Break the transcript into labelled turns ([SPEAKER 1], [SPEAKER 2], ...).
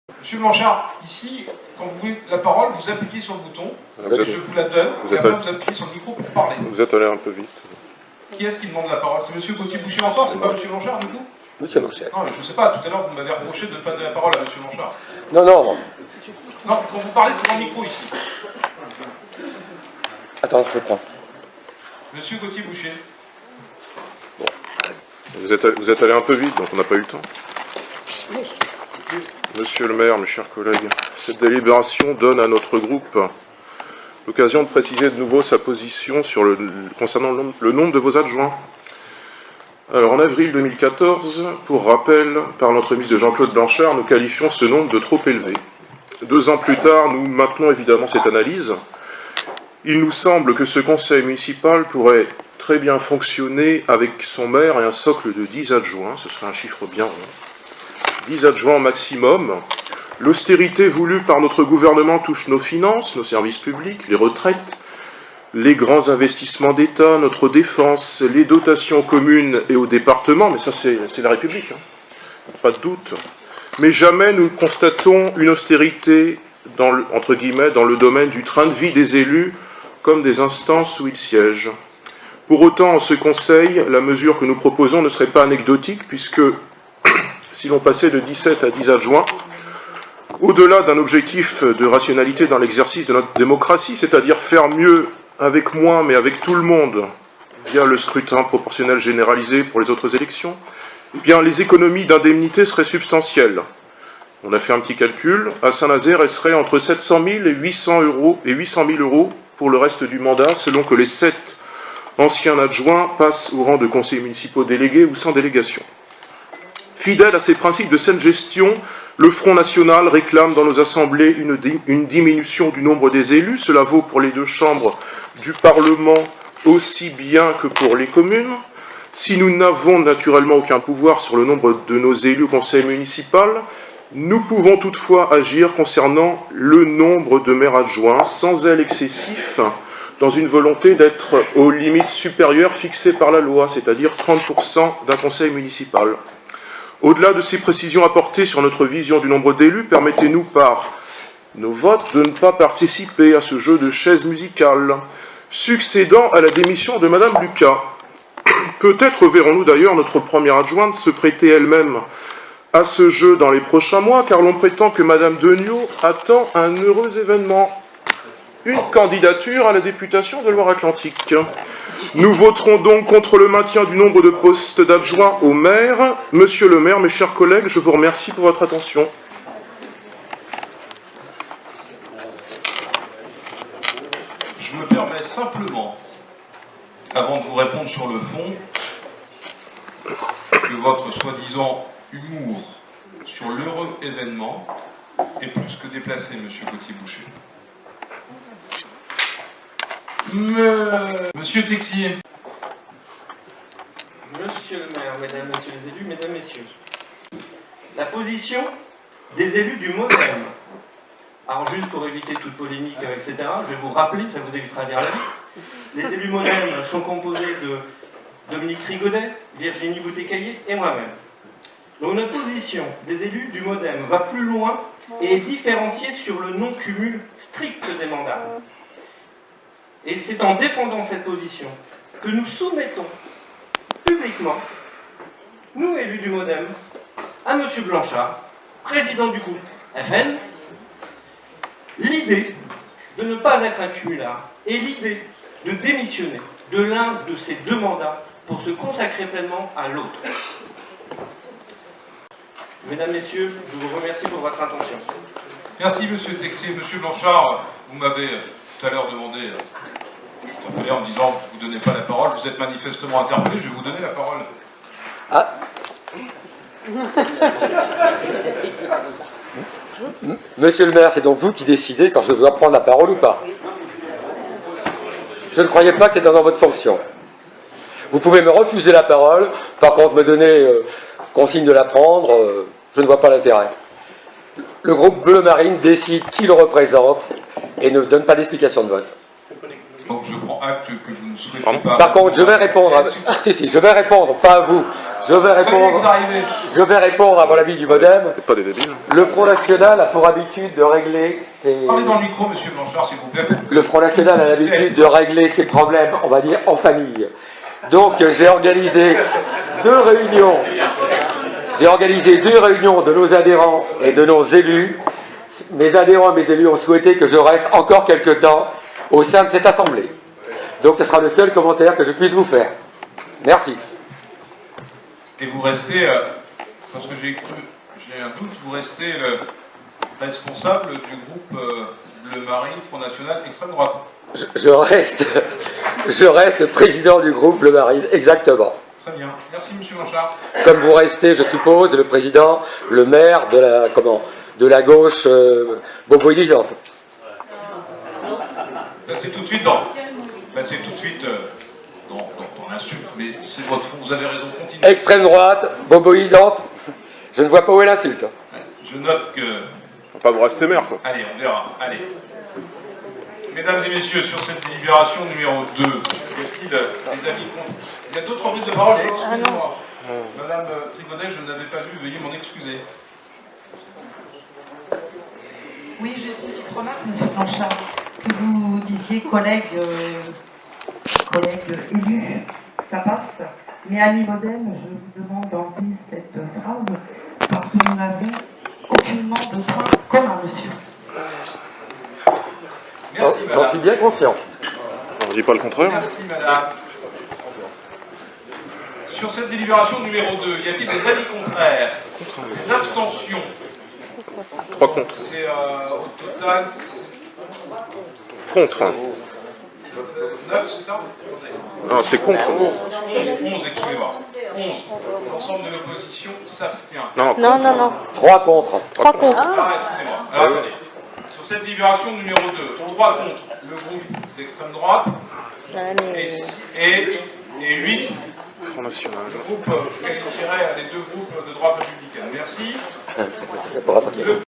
[SPEAKER 1] Monsieur Blanchard, ici, quand vous voulez la parole, vous appuyez sur le bouton, je vous la donne, et après vous appuyez sur le micro pour parler.
[SPEAKER 2] Vous êtes allé un peu vite.
[SPEAKER 1] Qui est-ce qui demande la parole? C'est monsieur Gauthier-Boucher encore, c'est pas monsieur Blanchard du coup?
[SPEAKER 3] Monsieur Boucher.
[SPEAKER 1] Non, je ne sais pas, tout à l'heure vous m'avez reproché de ne pas donner la parole à monsieur Blanchard.
[SPEAKER 3] Non.
[SPEAKER 1] Non, quand vous parlez, c'est dans le micro ici.
[SPEAKER 3] Attends, je prends.
[SPEAKER 1] Monsieur Gauthier-Boucher.
[SPEAKER 2] Vous êtes allé un peu vite, donc on n'a pas eu le temps. Monsieur le maire, mes chers collègues, cette délibération donne à notre groupe l'occasion de préciser de nouveau sa position concernant le nombre de vos adjoints. Alors, en avril 2014, pour rappel, par l'entremise de Jean-Claude Blanchard, nous qualifions ce nombre de trop élevé. 2 ans plus tard, nous maintenons évidemment cette analyse. Il nous semble que ce conseil municipal pourrait très bien fonctionner avec son maire et un socle de 10 adjoints, ce serait un chiffre bien rond. 10 adjoints maximum. L'austérité voulue par notre gouvernement touche nos finances, nos services publics, les retraites, les grands investissements d'État, notre défense, les dotations aux communes et aux départements, mais ça c'est la République, pas de doute. Mais jamais nous constatons une austérité, entre guillemets, dans le domaine du train de vie des élus, comme des instances où ils siègent. Pour autant, en ce conseil, la mesure que nous proposons ne serait pas anecdotique, puisque si l'on passait de 17 à 10 adjoints, au-delà d'un objectif de rationalité dans l'exercice de notre démocratie, c'est-à-dire faire mieux avec moins, mais avec tout le monde, via le scrutin proportionnel généralisé pour les autres élections, eh bien, les économies d'indemnité seraient substantielles. On a fait un petit calcul. À Saint-Nazaire, elles seraient entre 700 000 et 800 000 euros pour le reste du mandat, selon que les 7 anciens adjoints passent au rang de conseillers municipaux délégués ou sans délégation. Fidèle à ces principes de saine gestion, le Front National réclame dans nos assemblées une diminution du nombre des élus. Cela vaut pour les 2 chambres du Parlement aussi bien que pour les communes. Si nous n'avons naturellement aucun pouvoir sur le nombre de nos élus au conseil municipal, nous pouvons toutefois agir concernant le nombre de maires adjoints, sans zèle excessif, dans une volonté d'être aux limites supérieures fixées par la loi, c'est-à-dire 30% d'un conseil municipal. Au-delà de ces précisions apportées sur notre vision du nombre d'élus, permettez-nous par nos votes de ne pas participer à ce jeu de chaises musicales, succédant à la démission de Madame Lucas. Peut-être verrons-nous d'ailleurs notre première adjointe se prêter elle-même à ce jeu dans les prochains mois, car l'on prétend que Madame Degnaud attend un heureux événement, une candidature à la députation de Loire-Atlantique. Nous voterons donc contre le maintien du nombre de postes d'adjoints au maire. Monsieur le maire, mes chers collègues, je vous remercie pour votre attention.
[SPEAKER 1] Je me permets simplement, avant de vous répondre sur le fond, que votre soi-disant humour sur l'heureux événement est plus que déplacé, monsieur Gauthier-Boucher. Monsieur Texier.
[SPEAKER 4] Monsieur le maire, mesdames, messieurs les élus, mesdames, messieurs. La position des élus du MoDem. Alors juste pour éviter toute polémique, etc., je vais vous rappeler, ça vous évitera de lire la liste. Les élus MoDem sont composés de Dominique Rigodet, Virginie Boutécaillé et moi-même. Donc notre position des élus du MoDem va plus loin et est différenciée sur le non-cumul strict des mandats. Et c'est en défendant cette position que nous soumettons publiquement, nous élus du MoDem, à M. Blanchard, président du groupe FN, l'idée de ne pas être un cumulard et l'idée de démissionner de l'un de ces 2 mandats pour se consacrer pleinement à l'autre. Mesdames, Messieurs, je vous remercie pour votre attention.
[SPEAKER 1] Merci, monsieur Texier. Monsieur Blanchard, vous m'avez tout à l'heure demandé, en me disant que vous ne donnez pas la parole. Vous êtes manifestement interpellé, je vais vous donner la parole.
[SPEAKER 3] Ah. Monsieur le maire, c'est donc vous qui décidez quand je dois prendre la parole ou pas. Je ne croyais pas que c'était dans votre fonction. Vous pouvez me refuser la parole, par contre me donner consigne de la prendre, je ne vois pas l'intérêt. Le groupe Bleu Marine décide qui le représente et ne donne pas d'explication de vote.
[SPEAKER 1] Donc je prends acte que vous ne souhaitez pas...
[SPEAKER 3] Par contre, je vais répondre, je vais répondre, pas à vous, Je vais
[SPEAKER 1] Veuillez
[SPEAKER 3] répondre.
[SPEAKER 1] vous arrivez.
[SPEAKER 3] Je vais répondre à mon avis du modem.
[SPEAKER 2] C'est pas des débiles.
[SPEAKER 3] Le Front National a pour habitude de régler ses...
[SPEAKER 1] Parlez dans le micro, monsieur Blanchard, s'il vous plaît.
[SPEAKER 3] Le Front National a l'habitude de régler ses problèmes, on va dire, en famille. Donc j'ai organisé 2 réunions. J'ai organisé 2 réunions de nos adhérents et de nos élus. Mes adhérents et mes élus ont souhaité que je reste encore quelque temps au sein de cette assemblée. Donc ce sera le seul commentaire que je puisse vous faire. Merci.
[SPEAKER 1] Et vous restez, parce que j'ai un doute, vous restez le responsable du groupe Bleu Marine, Front National, extrême droite.
[SPEAKER 3] Je reste président du groupe Le Marine, exactement.
[SPEAKER 1] Très bien. Merci, monsieur Blanchard.
[SPEAKER 3] Comme vous restez, je suppose, le président, le maire de la gauche boboisante.
[SPEAKER 1] Passez tout de suite dans l'insulte, mais c'est votre fond, vous avez raison, continuez.
[SPEAKER 3] Extrême droite, boboisante, je ne vois pas où est l'insulte.
[SPEAKER 1] Je note que...
[SPEAKER 2] Faut pas vous rester maire, quoi.
[SPEAKER 1] Allez, on verra. Allez. Mesdames et messieurs, sur cette délibération numéro 2, y a-t-il des avis contre? Il y a d'autres prises de parole, excusez-moi. Madame Trigonet, je ne l'avais pas vu, veuillez m'en excuser.
[SPEAKER 5] Oui, juste une petite remarque, monsieur Blanchard, que vous disiez collègues élus, ça passe, mais ami modem, je vous demande d'enlever cette phrase, parce que nous n'avons aucunement de point commun, monsieur.
[SPEAKER 1] Merci,
[SPEAKER 3] J'en suis bien conscient.
[SPEAKER 2] On dit pas le contraire.
[SPEAKER 1] Merci, madame. Sur cette délibération numéro 2, y a-t-il des avis contraires? Des abstentions?
[SPEAKER 2] 3 contre.
[SPEAKER 1] C'est au total
[SPEAKER 2] Contre.
[SPEAKER 1] 9, c'est ça?
[SPEAKER 2] Non, c'est contre.
[SPEAKER 1] 11, excusez-moi. 11. L'ensemble de l'opposition s'abstient.
[SPEAKER 2] Non,
[SPEAKER 6] Non, non, non.
[SPEAKER 3] 3 contre.
[SPEAKER 6] 3 contre.
[SPEAKER 1] Ah, excusez-moi. Alors, attendez. Sur cette délibération numéro 2, 3 contre le groupe d'extrême droite et 8
[SPEAKER 2] Front National.
[SPEAKER 1] le groupe qualifierait les 2 groupes de droite républicaine. Merci.
[SPEAKER 3] Bravo.
[SPEAKER 1] Le